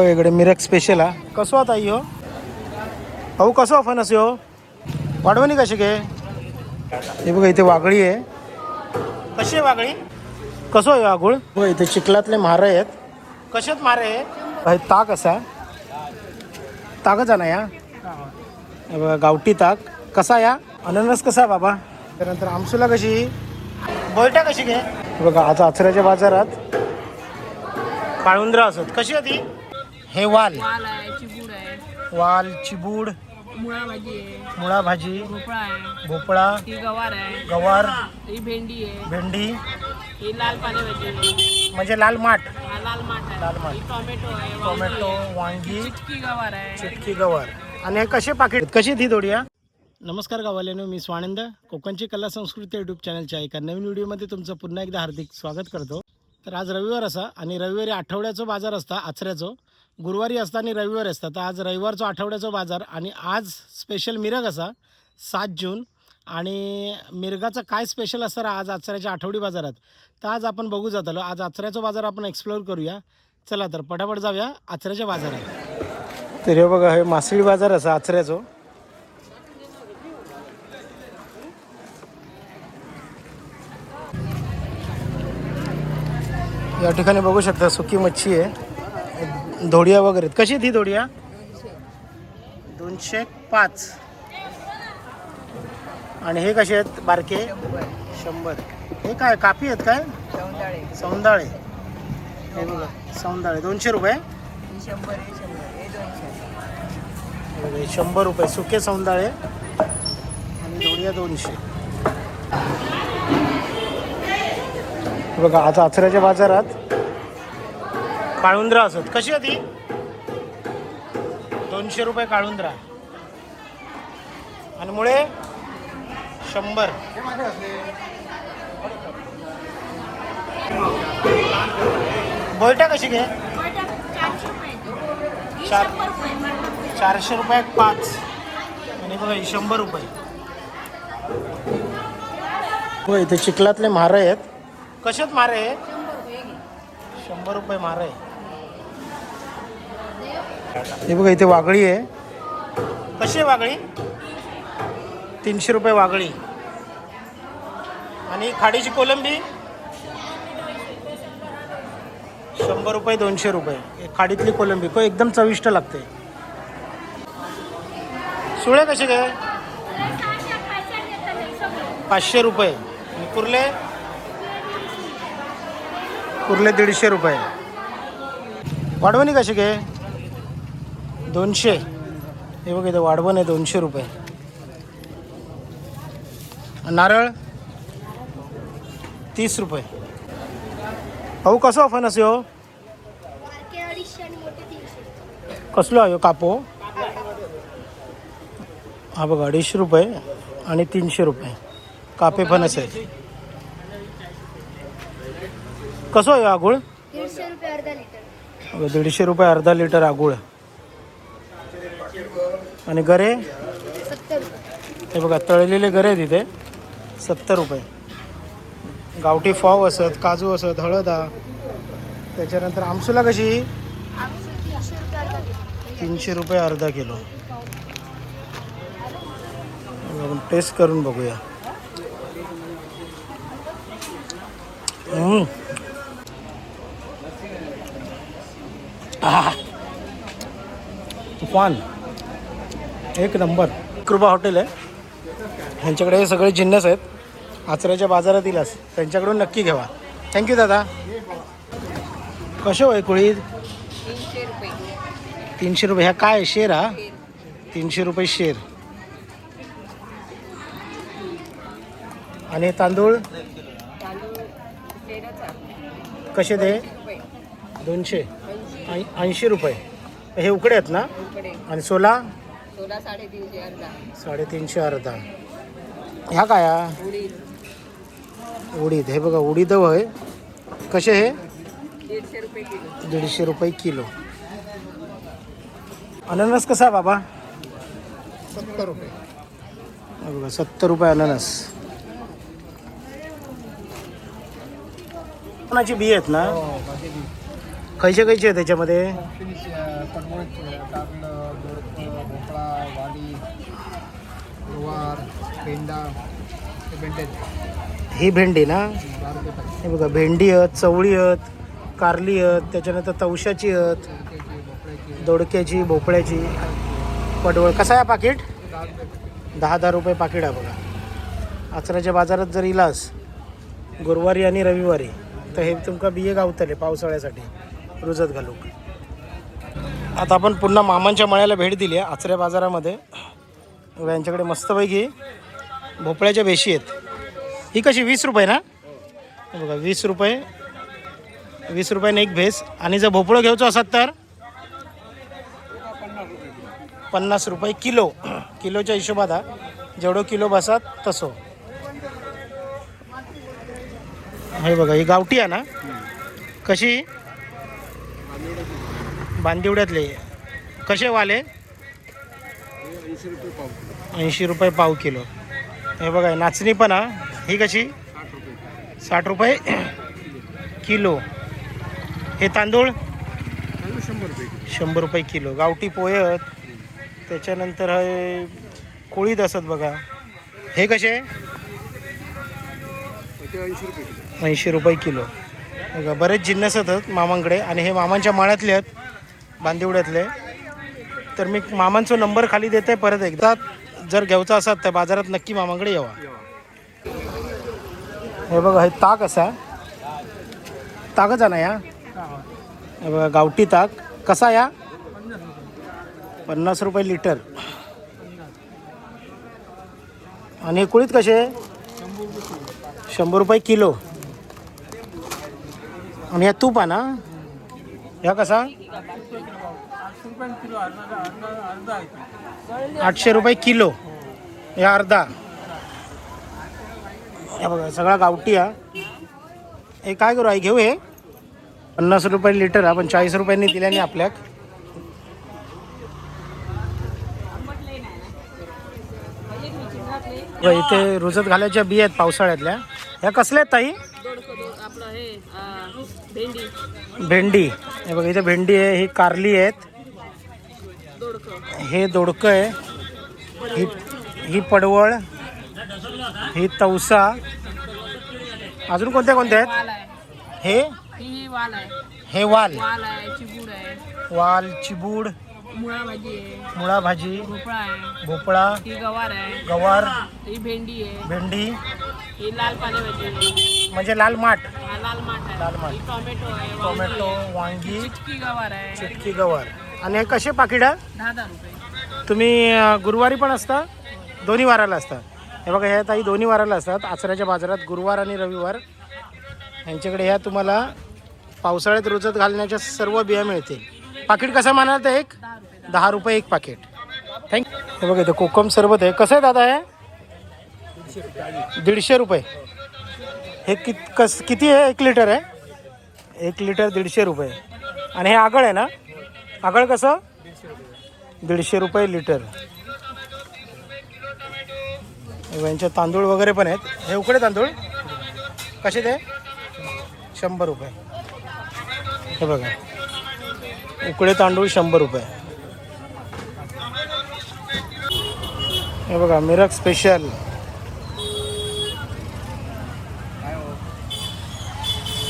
इकडे मिरक स्पेशल हा कसो आता हो भाऊ कसो फणस हो वाढवणी कशी घे हे बघा इथे वागळी आहे कशी आहे वागळी कसो आहे आगुळ बघा इथे चिखलातले मारे आहेत कशात मारे आहे ताक असा ताकच ना या हे बघा गावठी ताक कसा या अननस कसा बाबा त्यानंतर आमसुला कशी बोयटा कशी घे बघा आता आचऱ्याच्या बाजारात काळुंद्रा असत कशी आहे ती हे वाल आहे, चिबूड आहे, वाल चिबूड मुळा भाजी आहे, मुळा भाजी भोपळा आहे, भोपळा ही गवार आहे, गवार ही भेंडी आहे, भेंडी ही लाल पालेभाजी आहे, म्हणजे लाल माठ हा लाल माठ आहे, लाल माठ. ही टोमॅटो आहे, टोमॅटो वांगी आहे, वांगी चिटकी गवार आहे, चिटकी गवार आणि हे कसे पाकिट कशी ती दोडिया नमस्कार गावाल्यानो मी स्वानंद कोकणची कला संस्कृती यूट्यूब चॅनलच्या एका नवीन व्हिडिओमध्ये तुमचं पुन्हा एकदा हार्दिक स्वागत करतो. तर आज रविवार असा आणि रविवारी आठवड्याचं बाजार असता आचऱ्याचं गुरुवारी असता आणि रविवारी असता तर आज रविवारचा आठवड्याचा बाजार आणि आज स्पेशल मिरग असा 7 जून आणि मिरगाचं काय स्पेशल असतं आज आचऱ्याच्या आठवडी बाजारात तर आज आपण बघू जात आलो. आज आचऱ्याचा बाजार आपण एक्सप्लोअर करूया. चला तर पटापट जाऊया आचऱ्याच्या बाजारात. तर हे बघा हे मासळी बाजार असा आचऱ्याचं या ठिकाणी बघू शकता सुकी मच्छी आहे धोडिया वगैरे कशी ती धोडिया 205 आणि हे कसे आहेत बारके 100 हे काय कापी आहेत काय सौंदाळे हे बघा सौंदाळे 200 रुपये 100 रुपये सुके सौंदाळे आणि धोडिया 200 बघा आता आचऱ्याच्या बाजारात काळुंद्रा असत कशी आहे ती 200 रुपये काळुंद्रा आणि मुळे 100 बोयटा कशी घे 400 रुपये 5 आणि बघा 100 रुपये हो इथे चिखलातले मारे आहेत कशात मारे आहे 100 रुपये मारे हे बघा इथे वागळी आहे कशी आहे वागळी 300 रुपये वागळी आणि खाडीची कोलंबी 100 रुपये 200 रुपये खाडीतली कोलंबी को एकदम चविष्ट लागते. सुळे कसे काय 500 रुपये आणि कुर्ले 150 रुपये वाढवणी कशी घे 200 हे बघ इथे वाढवण आहे 200 रुपये नारळ 30 रुपये भाऊ कसं फणस हो कसलो आहे कापो हा बघा 250 रुपये आणि 300 रुपये कापे फणस आहे कसं आहे आगुळ 150 रुपये अर्धा लिटर 150 रुपये अर्धा लिटर आगुळ आणि गरे 70 रुपये हे बघा तळलेले गरे आहेत इथे 70 रुपये गावठी फॉव असत काजू असत हळद त्याच्यानंतर आमसुला कशी 300 रुपये अर्धा किलो आपण टेस्ट करून बघूया. तुफान एक नंबर. कृपा हॉटेल आहे ह्यांच्याकडे हे सगळे जिन्नस आहेत आचऱ्याच्या बाजारात इलास त्यांच्याकडून नक्की घ्यावा. थँक्यू दादा. कसे होय कुळी 300 रुपये ह्या काय शेर हा 300 रुपये शेर आणि तांदूळ कसे दे 280 रुपये हे उकडे आहेत ना आणि सोला 350 अर्धा ह्या काय उडीद हे बघा उडीद होय कसे हे 150 रुपये किलो. अननस कसा बाबा 70 रुपये बघा 70 रुपये अननस. कोणाची बी आहेत ना खयचे आहे त्याच्यामध्ये? पडवळ, कारलं, दोडकं, भोपळा, वाली, गवार, भेंडा, भेंडे ही भेंडी ना? 10 रुपये पाहिजे. हे बघा, भेंडी आहेत, चवळी आहेत, कारली आहेत, त्याच्यानंतर तवशाची आहेत, भोपळ्याची दोडक्याची, भोपळ्याची, पडवळ. कसा आहे पाकिट? 10 रुपये पाहिजे. 10 रुपये पाकिट आहे बघा. आचऱ्याच्या बाजारात जर इलास गुरुवारी आणि रविवारी तर हे तुमका बिये गावतले पावसाळ्यासाठी रुजत घालू. आता आपण पुन्हा मामांच्या मळ्याला भेट दिली आहे आचऱ्या बाजारामध्ये. यांच्याकडे मस्तपैकी भोपळ्याच्या भेशी आहेत. ही कशी 20 रुपये ना? हे बघा 20 रुपये, 20 रुपयाने एक भेस. आणि जर भोपळं घ्यायचं असत तर 50 रुपये किलो. किलोच्या हिशोबात हा, जेवढं किलो बसत तसं. हे बघा, ही गावठी आहे ना? कशी? बांदिवड्यातले. कसे वाले? 80 रुपये पाव किलो. हे बघा, नाचणी पण हा. ही कशी? 60 रुपये किलो. हे तांदूळ 100 रुपये किलो. गावठी पोहे आहेत. त्याच्यानंतर हे कोळीत असत बघा. हे कसे? 80 रुपये किलो. बघा, बरेच जिन्नस आहेत मामांकडे. आणि हे मामांच्या माळ्यातले आहेत, बांदिवड्यातले. तर मी मामांचा नंबर खाली देते परत एकदा. जर घ्यायचा असाल तर बाजारात नक्की मामांकडे यावा. हे बघा, हे ताक असा. ताकच आहे ना या? हे बघा, गावठी ताक. कसा या? 50 रुपये लिटर. आणि कुळीत कसे? 100 रुपये किलो. आणि या तूप आहे ना? ह्या कसा? 800 रुपये किलो. या अर्धा. हे बघा, सगळा गावठी आहे. हे काय करू आई, घेऊ हे? 50 रुपये लिटर. आपण 40 रुपयांनी दिल्याने आपल्याक. इथे रुजत घालायच्या बिया आहेत पावसाळ्यातल्या. ह्या कसल्या आहेत ताई? आपलं हे भेंडी, भेंडी. हे बघा, इथे भेंडी आहे. ही कारली आहेत. हे दोडकं आहे. ही पडवळ, ही तवसा. अजून कोणत्या आहेत? वाल आहे. हे ही वाल आहे. हे वाल. वाल आहे, चिबूड आहे, वाल, चिबूड, मुळा भाजी आहे, मुळा भाजी, भोपळा आहे, भोपळा, ही गवार आहे, गवार, ही भेंडी आहे, भेंडी. ही लाल पालेभाजी आहे, म्हणजे लाल माठ. हा लाल माठ आहे, लाल माठ. ही टोमॅटो आहे, टोमॅटो, वांगी आहे, वांगी, चिटकी गवार आहे, चिटकी गवार. आणि हे कसे पाकिट आहे? 10 रुपये. तुम्ही गुरुवारी पण असता? दोन्ही वाराला असता? हे बघा, ह्या ताई दोन्ही वाराला असतात आचऱ्याच्या बाजारात, गुरुवार आणि रविवार. यांच्याकडे ह्या तुम्हाला पावसाळ्यात रुजत घालण्याच्या सर्व बिया मिळतील. पाकिट कसं म्हणाल तर? 10 रुपये एक पाकिट. थँक्यू. हे बघा, इथं कोकम सरबत आहे. कसं आहे दादा हे? 150 रुपये. हे किती आहे? 1 लिटर आहे. 1 लिटर 150 रुपये. आणि हे आगळ आहे ना? आगळ कसं? 150 रुपये लिटर. यांचे तांदूळ वगैरे पण आहेत. हे उकडे तांदूळ कसे ते? 100 रुपये. हे बघा, उकडे तांदूळ 100 रुपये. हे बघा, Mirik special.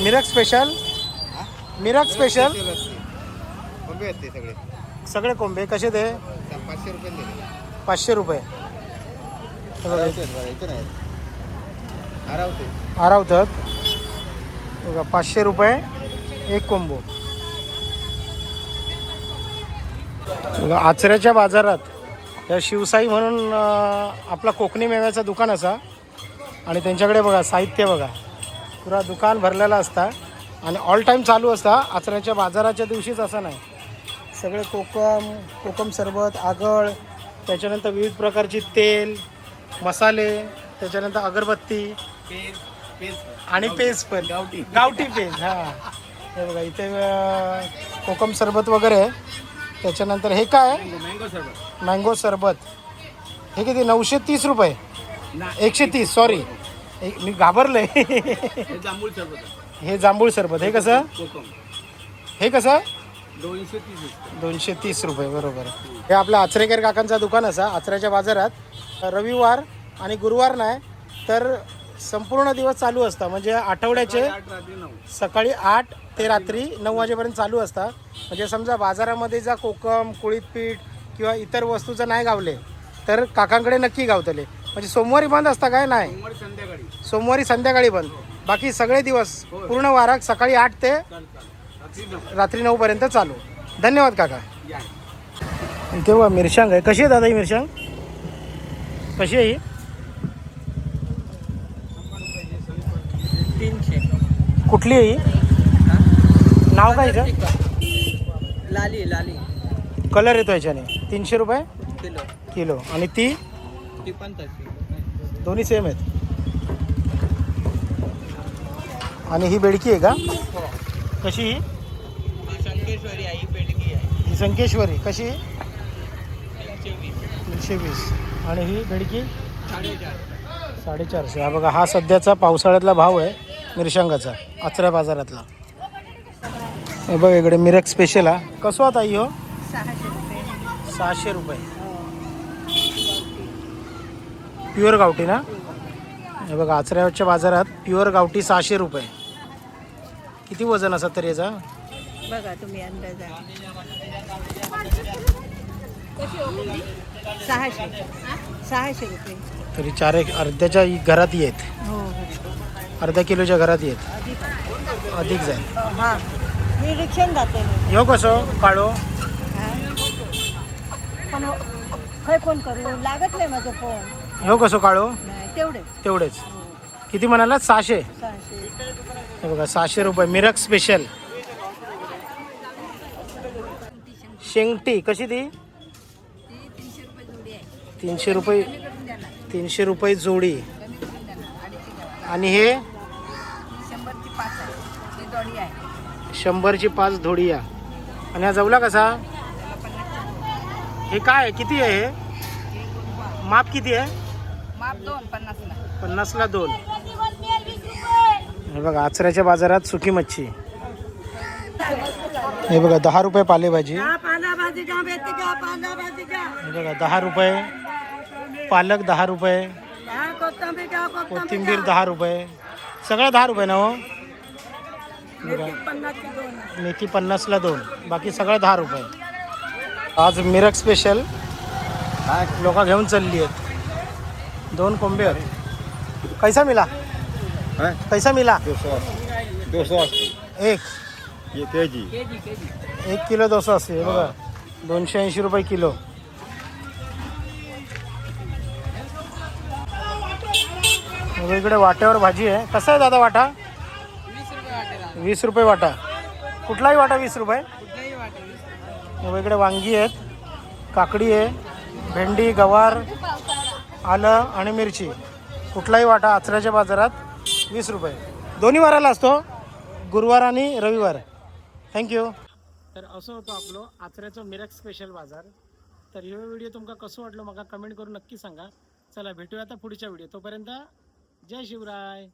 Mirik special. Mirik special. कोंबे आहेत ते सगळे. सगळे कोंबे कसे ते? 500 रुपये दिले. 500 रुपये. हे बघा, इथे नाही आरावतात. बघा, 500 रुपये एक कोंबो. बघा, आचऱ्याच्या बाजारात या शिवसाई म्हणून आपला कोकणी मेव्याचं दुकान असा. आणि त्यांच्याकडे बघा साहित्य बघा, पुरा दुकान भरलेला असता. आणि ऑल टाईम चालू असता. आचऱ्याच्या बाजाराच्या दिवशीच असं नाही. सगळे कोकम सरबत, आगळ, त्याच्यानंतर विविध प्रकारची तेल, मसाले, त्याच्यानंतर अगरबत्ती आणि पेज पण. गावठी पेज. हां, हे बघा, इथे कोकम सरबत वगैरे. त्याच्यानंतर हे काय? मँगो सरबत. हे किती? 930 रुपये. 130, सॉरी, मी घाबरले. हे जांभूळ सरबत. हे कसं? हे कसं 230. 230 रुपये बरोबर. हे आपलं आचरेकर काकांचा दुकान असा आचऱ्याच्या बाजारात रविवार आणि गुरुवार नाही तर संपूर्ण दिवस चालू असतं. म्हणजे आठवड्याचे सकाळी 8 ते रात्री 9 वाजेपर्यंत चालू असतात. म्हणजे समजा बाजारामध्ये जा कोकम कुळीत पीठ किंवा इतर वस्तू जर नाही गावले तर काकांकडे नक्की गावतले. म्हणजे सोमवारी बंद असता काय नाही, सोमवारी संध्याकाळी बंद, बाकी सगळे दिवस पूर्ण वारात सकाळी 8 ते रात्री 9 पर्यंत चालू. धन्यवाद काका. इथे बघा मिरशांग आहे. कशी आहे दादा ही मिरशांग, कशी आहे ही? 300. कुठली आहे ही? नाव काय हिचं? लाली कलर येतो याच्याने. 300 रुपये किलो. किलो. आणि ती ती पण तशी. दोन्ही सेम आहेत. आणि ही बेडकी आहे का? कशी ही? शंकेश्वरी आई पेडगी आहे. ही संकेश्वरी कशी? 320. 320. आणि ही बेडकी 450. 450. हा बघा हा सध्याचा पावसाळ्यातला भाव आहे मिरशांगाचा आचऱ्या बाजारातला. हे बघ इकडे मिरक स्पेशल हा. कसं आता ही हो? 600 रुपये. 600 रुपये. प्युअर गावठी ना? हे बघा आचऱ्याच्या बाजारात प्युअर गावठी 600 रुपये. किती वजन असतं तरी याचा? बघा तुम्ही अंदाजा. 600 रुपये. तरी 4 एक अर्ध्याच्या घरात येत, हो अर्ध्या किलोच्या घरात येत, अधिक जाईल. हां मी रिक्षाने जाते. ह्यो कसो काळो? पण खय फोन करू लागत नाही माझं फोन. ह्यो कसो काळो? नाही तेवढे. तेवढेच. किती म्हणाला? 600. 600. हे बघा 600 रुपये मिरक स्पेशल. शेंगटी कशी ती? 300 रुपये. 300 रुपये जोडी. आणि हे 100ची 5 धोडी आहे. आणि हा जवला कसा? हे काय आहे? किती आहे हे? माप किती आहे? माप 250ला. 50ला 2. हे बघा आचऱ्याच्या बाजारात सुकी मच्छी. हे बघा 10 रुपये पालेभाजी. हे बघा 10 रुपये पालक, 10 रुपये कोथिंबीर, 10 रुपये. सगळं 10 रुपये ना हो? मेथी 50ला 2. बाकी सगळं 10 रुपये. आज मिरक स्पेशल लोक घेऊन चालली आहेत. 2 कोंबे आहेत. कैसा मिला? कैसा मिला? 280. एक ये केजी. 1 किलो 280. हे बघा 280 रुपये किलो. इकडे वाट्यावर भाजी आहे. कसा आहे दादा वाटा? 20 रुपये वाटा. कुठलाही वाटा 20 रुपये. इकडे वांगी आहेत, काकडी आहे, भेंडी, गवार, आलं आणि मिरची. कुठलाही वाटा आचऱ्याच्या बाजारात 20 रुपये. दोन्ही वाराला असतो, गुरुवार आणि रविवार. थँक्यू. तर असं होतं आपलं आचऱ्याचं मिरक स्पेशल बाजार. तर हे व्हिडिओ तुमका कसं वाटलं मला कमेंट करून नक्की सांगा. चला भेटूया आता पुढच्या व्हिडिओ. तोपर्यंत जय शिवराय.